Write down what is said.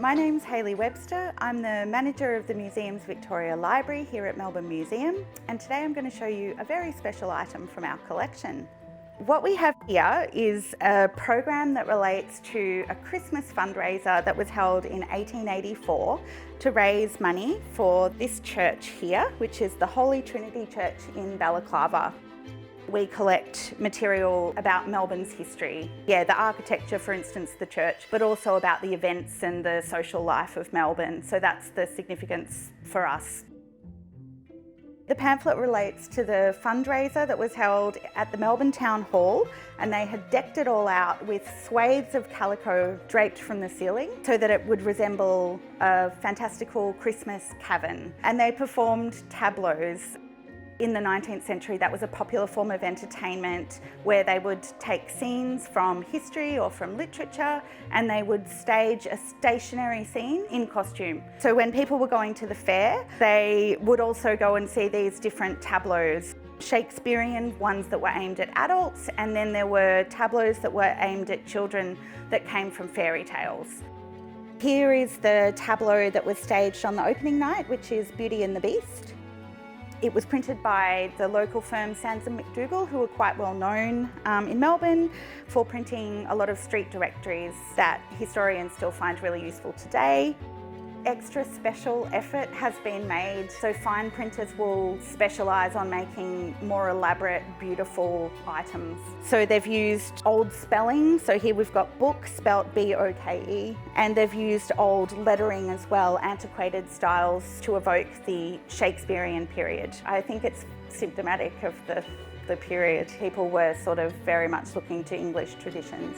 My name's Hayley Webster. I'm the manager of the Museum's Victoria Library here at Melbourne Museum, and today I'm going to show you a very special item from our collection. What we have here is a program that relates to a Christmas fundraiser that was held in 1884 to raise money for this church here, which is the Holy Trinity Church in Balaclava. We collect material about Melbourne's history. The architecture, for instance, the church, but also about the events and the social life of Melbourne. So that's the significance for us. The pamphlet relates to the fundraiser that was held at the Melbourne Town Hall, and they had decked it all out with swathes of calico draped from the ceiling so that it would resemble a fantastical Christmas cavern. And they performed tableaux. In the 19th century, that was a popular form of entertainment where they would take scenes from history or from literature and they would stage a stationary scene in costume. So when people were going to the fair, they would also go and see these different tableaux. Shakespearean ones that were aimed at adults, and then there were tableaux that were aimed at children that came from fairy tales. Here is the tableau that was staged on the opening night, which is Beauty and the Beast. It was printed by the local firm Sands and McDougall, who are quite well known in Melbourne for printing a lot of street directories that historians still find really useful today. Extra special effort has been made, so fine printers will specialise on making more elaborate, beautiful items. So they've used old spelling, so here we've got book spelt B-O-K-E, and they've used old lettering as well, antiquated styles to evoke the Shakespearean period. I think it's symptomatic of the period. People were sort of very much looking to English traditions.